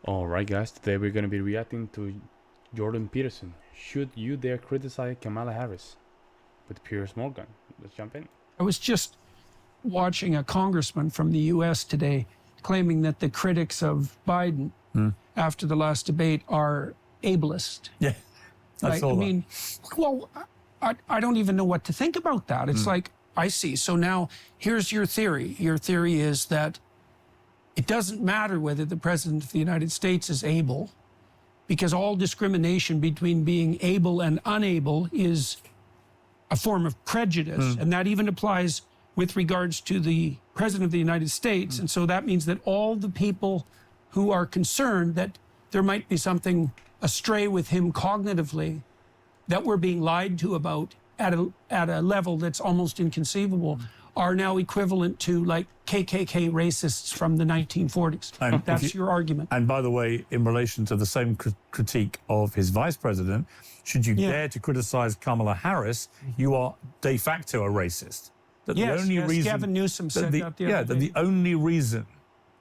All right, guys. Today we're going to be reacting to Jordan Peterson. Should you dare criticize Kamala Harris? With Piers Morgan. Let's jump in. I was just watching a congressman from the U.S. today claiming that the critics of Biden after the last debate are ableist. Yeah, I saw that. mean, well, I don't even know what to think about that. It's like, I see. So now here's your theory. Your theory is that it doesn't matter whether the president of the United States is able, because all discrimination between being able and unable is a form of prejudice. And that even applies with regards to the president of the United States. And so that means that all the people who are concerned that there might be something astray with him cognitively, that we're being lied to about at a level that's almost inconceivable, are now equivalent to like KKK racists from the 1940s. And that's your argument. And by the way, in relation to the same critique of his vice president, should you dare to criticize Kamala Harris, you are de facto a racist. That Yes, Gavin Newsom said that the other day. The only reason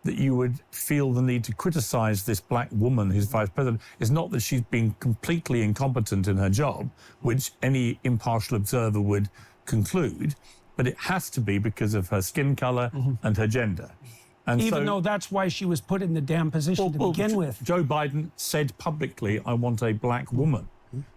that you would feel the need to criticize this black woman who's vice president is not that she's been completely incompetent in her job, which any impartial observer would conclude, but it has to be because of her skin color and her gender. And even though that's why she was put in the damn position to begin with. Joe Biden said publicly, I want a black woman,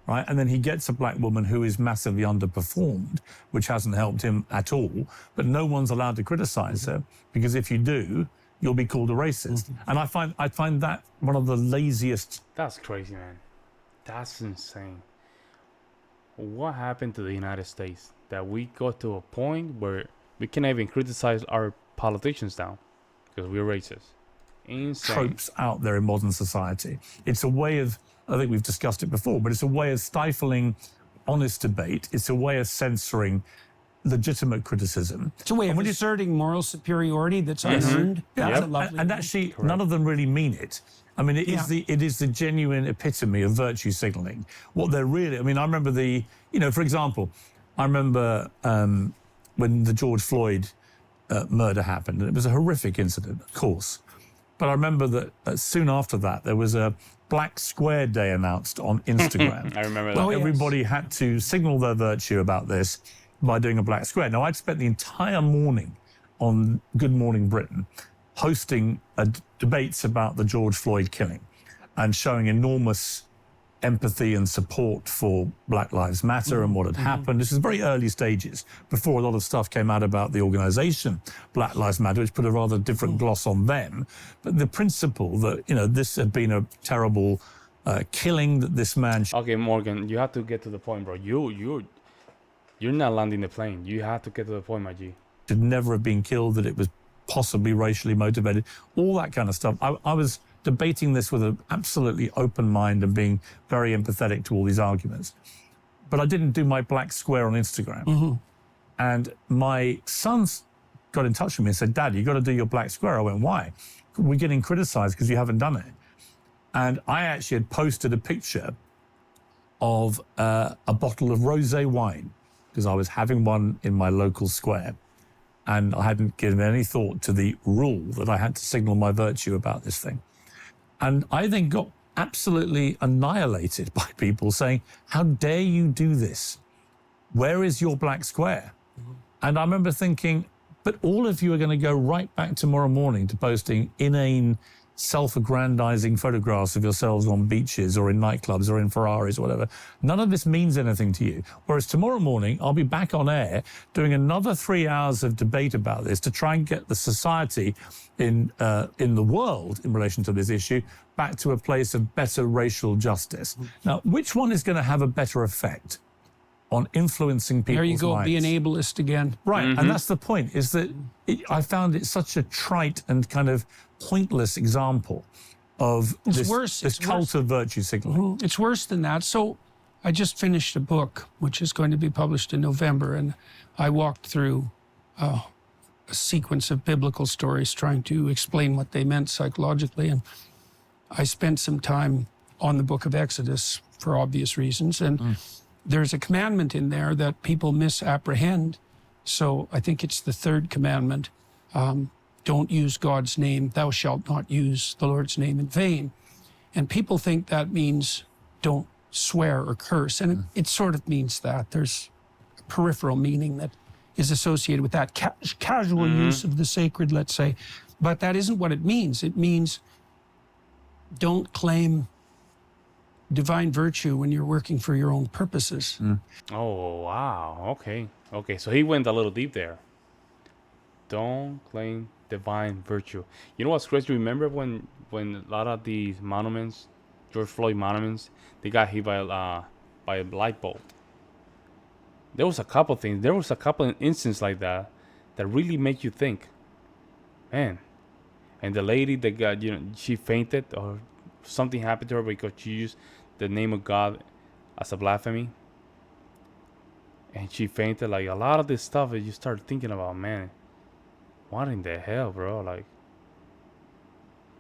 right? And then he gets a black woman who is massively underperformed, which hasn't helped him at all. But no one's allowed to criticize her, because if you do, you'll be called a racist. And I find that one of the laziest. That's crazy, man. That's insane. What happened to the United States that we got to a point where we can't even criticize our politicians now because we're racist? Insane. Tropes out there in modern society. It's a way of, I think we've discussed it before, but it's a way of stifling honest debate. It's a way of censoring legitimate criticism. It's a way of asserting moral superiority that's unearned. That's a lovely and actually, none of them really mean it. I mean, it is the genuine epitome of virtue signaling. What they're really, I mean, I remember for example, I remember when the George Floyd murder happened, and it was a horrific incident, of course. But I remember that soon after that, there was a Black Square Day announced on Instagram. I remember that. Everybody had to signal their virtue about this by doing a black square. Now, I'd spent the entire morning on Good Morning Britain hosting debates about the George Floyd killing and showing enormous empathy and support for Black Lives Matter and what had happened. This is very early stages, before a lot of stuff came out about the organization Black Lives Matter, which put a rather different gloss on them. But the principle that, this had been a terrible killing, that this man... Okay, Morgan, you have to get to the point, bro. You're not landing the plane. You have to get to the point, my G. Should never have been killed, that it was possibly racially motivated, all that kind of stuff. I was debating this with an absolutely open mind and being very empathetic to all these arguments. But I didn't do my black square on Instagram. And my sons got in touch with me and said, Dad, you got to do your black square. I went, why? We're getting criticized because you haven't done it. And I actually had posted a picture of a bottle of rosé wine, because I was having one in my local square, and I hadn't given any thought to the rule that I had to signal my virtue about this thing. And I then got absolutely annihilated by people saying, how dare you do this? Where is your black square? And I remember thinking, but all of you are going to go right back tomorrow morning to posting inane, self-aggrandizing photographs of yourselves on beaches or in nightclubs or in Ferraris or whatever. None of this means anything to you. Whereas tomorrow morning, I'll be back on air doing another 3 hours of debate about this to try and get the society in the world in relation to this issue back to a place of better racial justice. Now, which one is going to have a better effect on influencing people's minds? There you go, be an ableist again. Right, and that's the point, is that I found it such a trite and kind of pointless example of this cult of virtue signaling. It's worse than that. So I just finished a book, which is going to be published in November, and I walked through a sequence of biblical stories trying to explain what they meant psychologically. And I spent some time on the book of Exodus for obvious reasons. And there's a commandment in there that people misapprehend. So I think it's the third commandment. don't use God's name, thou shalt not use the Lord's name in vain. And people think that means don't swear or curse. And it sort of means that. There's a peripheral meaning that is associated with that casual use of the sacred, let's say. But that isn't what it means. It means don't claim divine virtue when you're working for your own purposes. Oh, wow. Okay. Okay. So he went a little deep there. Don't claim divine virtue. You know what's crazy? Remember when a lot of these monuments, George Floyd monuments, they got hit by a light bulb. There was a couple things. There was a couple of instances like that that really make you think, man. And the lady that got, she fainted or something happened to her because she used the name of God as a blasphemy. And she fainted. Like, a lot of this stuff that you start thinking about, man, what in the hell, bro? Like,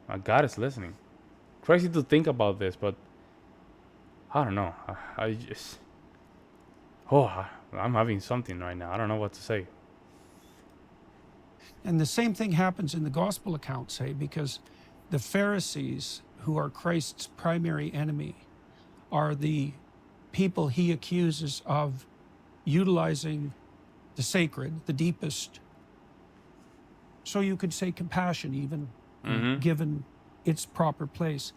my God is listening. Crazy to think about this, but I don't know. I just, I'm having something right now. I don't know what to say. And the same thing happens in the gospel accounts, because the Pharisees, who are Christ's primary enemy, are the people he accuses of utilizing the sacred, the deepest, so you could say compassion even, given its proper place,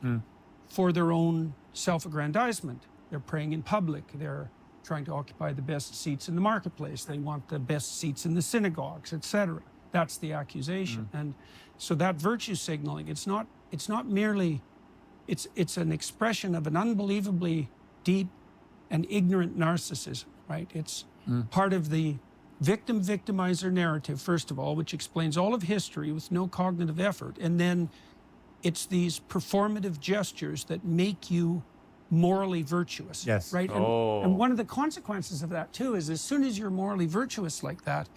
for their own self-aggrandizement. They're praying in public. They're trying to occupy the best seats in the marketplace. They want the best seats in the synagogues, etc. That's the accusation. And so that virtue signaling, it's not merely, it's an expression of an unbelievably deep and ignorant narcissism, right? It's part of the victim-victimizer narrative, first of all, which explains all of history with no cognitive effort. And then it's these performative gestures that make you morally virtuous, Yes. right? And one of the consequences of that, too, is as soon as you're morally virtuous like that,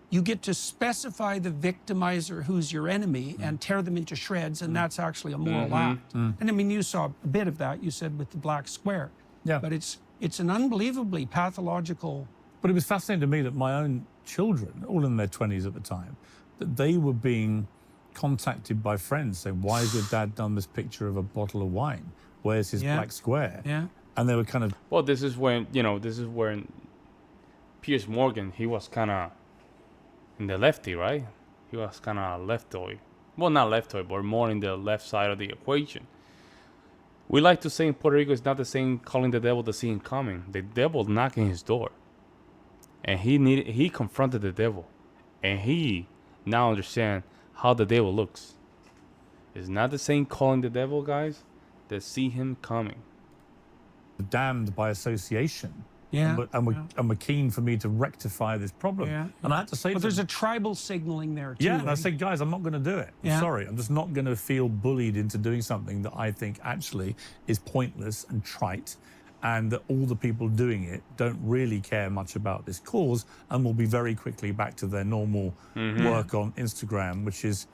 you get to specify the victimizer who's your enemy and tear them into shreds, and that's actually a moral act. And I mean, you saw a bit of that, you said, with the black square. Yeah. But it's an unbelievably pathological... But it was fascinating to me that my own children, all in their 20s at the time, that they were being contacted by friends saying, why has your dad done this picture of a bottle of wine? Where's his black square? Yeah. And they were kind of... Well, this is when Piers Morgan, he was kind of in the lefty, right? He was kind of leftoid. Well, not leftoid, but more in the left side of the equation. We like to say in Puerto Rico, it's not the same calling the devil to see him coming. The devil knocking his door. And he confronted the devil. And he now understands how the devil looks. It's not the same calling the devil, guys, that see him coming. damned by association. Yeah. And we're keen for me to rectify this problem. Yeah. And I had to say, But there's a tribal signaling there too. yeah, and I right? said, guys, I'm not going to do it. I'm sorry. I'm just not going to feel bullied into doing something that I think actually is pointless and trite, and that all the people doing it don't really care much about this cause and will be very quickly back to their normal work on Instagram, which is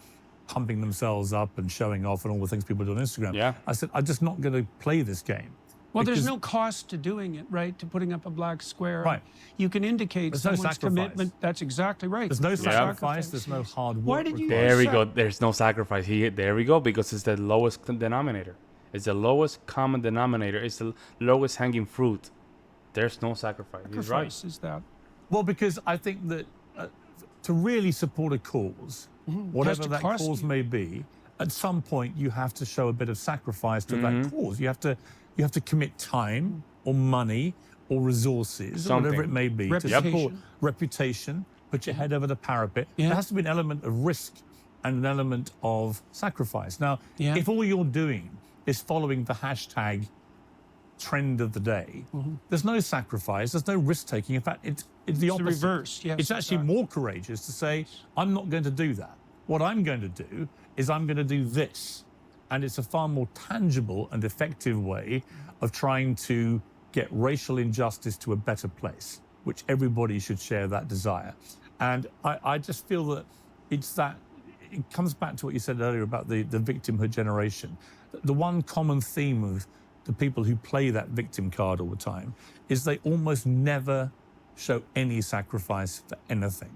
pumping themselves up and showing off and all the things people do on Instagram. Yeah. I said, I'm just not going to play this game. Well, there's because- no cost to doing it, right? To putting up a black square. Right. You can indicate There's no someone's sacrifice. commitment. That's exactly right. There's no sacrifice, there's no hard work. Why did you- required. There we go. There's no sacrifice. There we go. Because it's the lowest denominator. It's the lowest common denominator. It's the lowest hanging fruit. There's no sacrifice. He's right. Sacrifice is that. Well, because I think that to really support a cause, whatever to that cost cause you. may be, at some point you have to show a bit of sacrifice to that cause. You have to commit time or money or resources or whatever it Something. may be to Reputation. support reputation, put your head over the parapet. Yeah. There has to be an element of risk and an element of sacrifice. Now, Yeah. if all you're doing is following the hashtag trend of the day, there's no sacrifice, there's no risk taking. In fact, it's the It's the opposite. reverse, yes, It's actually exactly. more courageous to say, I'm not going to do that. What I'm going to do is I'm going to do this. And it's a far more tangible and effective way of trying to get racial injustice to a better place, which everybody should share that desire. And I just feel that it comes back to what you said earlier about the victimhood generation. The one common theme of the people who play that victim card all the time is they almost never show any sacrifice for anything.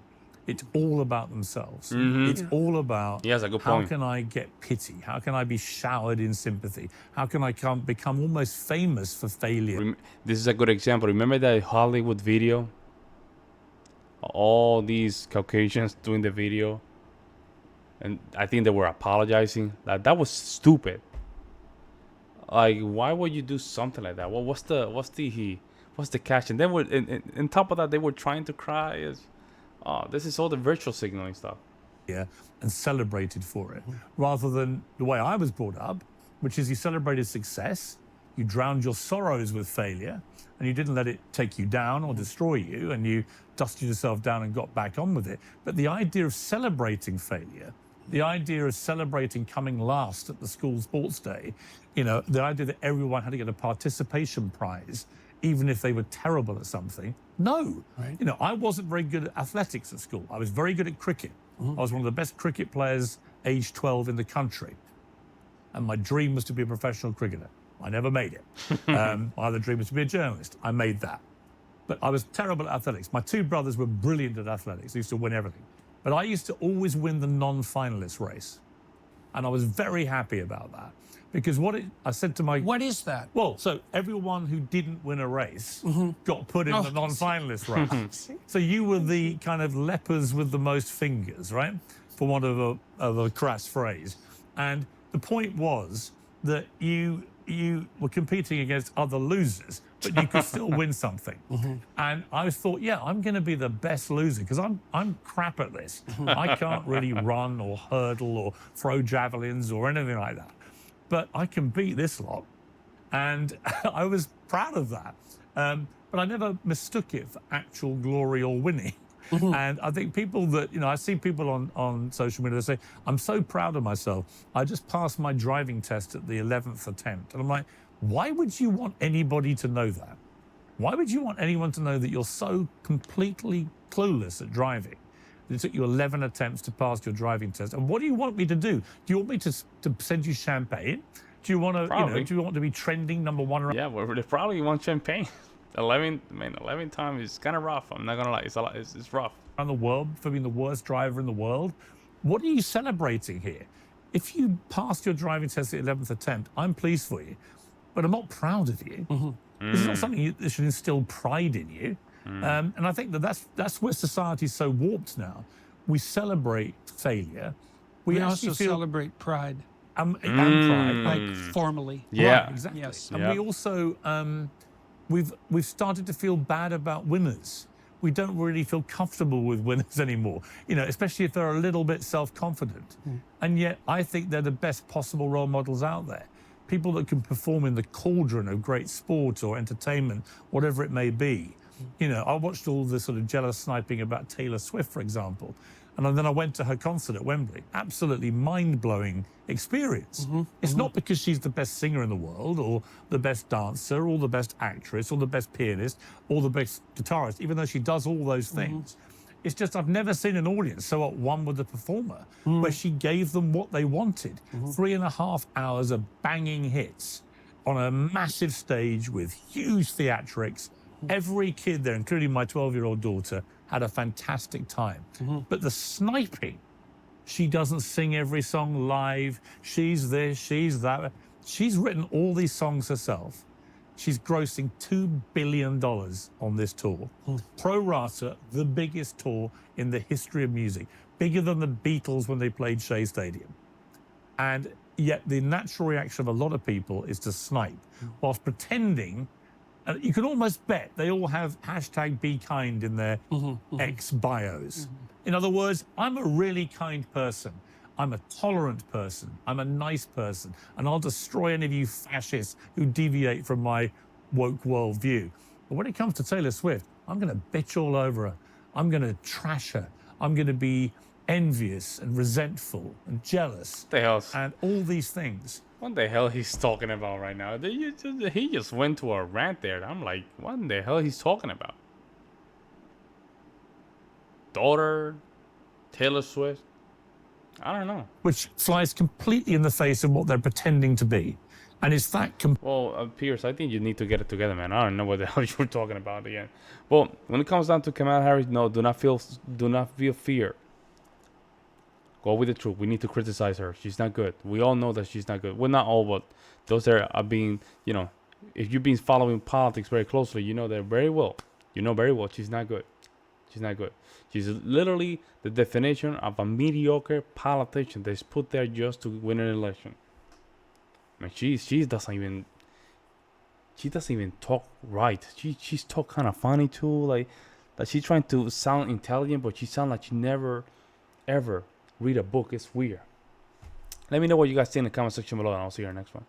It's all about themselves. Mm-hmm. It's all about He has a good how point. can I get pity? How can I be showered in sympathy? How can I become almost famous for failure? This is a good example. Remember that Hollywood video? All these Caucasians doing the video, and I think they were apologizing. That was stupid. Like, why would you do something like that? Well, what's the catch? And then on top of that, they were trying to cry. This is all the virtual signaling stuff. And celebrated for it, rather than the way I was brought up, which is you celebrated success, you drowned your sorrows with failure, and you didn't let it take you down or destroy you, and you dusted yourself down and got back on with it. But the idea of celebrating failure, the idea of celebrating coming last at the school sports day, the idea that everyone had to get a participation prize, even if they were terrible at something. No, Right. I wasn't very good at athletics at school. I was very good at cricket. I was one of the best cricket players aged 12 in the country. And my dream was to be a professional cricketer. I never made it. My other dream was to be a journalist. I made that. But I was terrible at athletics. My two brothers were brilliant at athletics. They used to win everything. But I used to always win the non-finalist race. And I was very happy about that. Because I said to my... What is that? Well, so everyone who didn't win a race got put in the non-finalist race. So you were the kind of lepers with the most fingers, right? For want of a crass phrase. And the point was that you were competing against other losers, but you could still win something. And I thought, I'm going to be the best loser because I'm crap at this. I can't really run or hurdle or throw javelins or anything like that. But I can beat this lot. And I was proud of that. But I never mistook it for actual glory or winning. And I think people that, I see people on social media that say, I'm so proud of myself. I just passed my driving test at the 11th attempt. And I'm like, why would you want anybody to know that? Why would you want anyone to know that you're so completely clueless at driving? It took you 11 attempts to pass your driving test. And what do you want me to do? Do you want me to send you champagne? Do you want to, do you want to be trending number one? Yeah, well, they probably want champagne. 11 times is kind of rough. I'm not gonna lie, it's rough. Around the world for being the worst driver in the world. What are you celebrating here? If you passed your driving test at the 11th attempt, I'm pleased for you, but I'm not proud of you. This is not something that should instill pride in you. And I think that's where society's so warped now. We celebrate failure. We also celebrate pride. And pride. Like formally. Yeah. Right, exactly. Yes. And we also, we've started to feel bad about winners. We don't really feel comfortable with winners anymore, especially if they're a little bit self-confident. And yet I think they're the best possible role models out there. People that can perform in the cauldron of great sport or entertainment, whatever it may be. I watched all the sort of jealous sniping about Taylor Swift, for example. And then I went to her concert at Wembley. Absolutely mind-blowing experience. It's not because she's the best singer in the world or the best dancer or the best actress or the best pianist or the best guitarist, even though she does all those things. It's just I've never seen an audience so at one with the performer where she gave them what they wanted. 3.5 hours of banging hits on a massive stage with huge theatrics. Every kid there, including my 12-year-old daughter, had a fantastic time. But the sniping, she doesn't sing every song live. She's this, she's that. She's written all these songs herself. She's grossing $2 billion on this tour. Pro rata, the biggest tour in the history of music. Bigger than the Beatles when they played Shea Stadium. And yet the natural reaction of a lot of people is to snipe, whilst pretending. You can almost bet they all have #BeKind in their ex bios. In other words, I'm a really kind person. I'm a tolerant person. I'm a nice person. And I'll destroy any of you fascists who deviate from my woke worldview. But when it comes to Taylor Swift, I'm going to bitch all over her. I'm going to trash her. I'm going to be envious and resentful and jealous. What the hell? And all these things. What the hell he's talking about right now? He just went to a rant there. I'm like, what in the hell he's talking about? Daughter, Taylor Swift. I don't know. which flies completely in the face of what they're pretending to be. And it's that Well, Piers, I think you need to get it together, man. I don't know what the hell you're talking about again. Well, when it comes down to Kamala Harris, no, do not feel fear. Go with the truth. We need to criticize her. She's not good. We all know that she's not good. Well, not all, but those that are being, if you've been following politics very closely, you know that very well. You know very well she's not good. She's not good. She's literally the definition of a mediocre politician that's put there just to win an election. I mean, she doesn't even talk right. She's talk kind of funny too. Like she's trying to sound intelligent, but she sounds like she never ever read a book. It's weird. Let me know what you guys think in the comment section below, and I'll see you in the next one.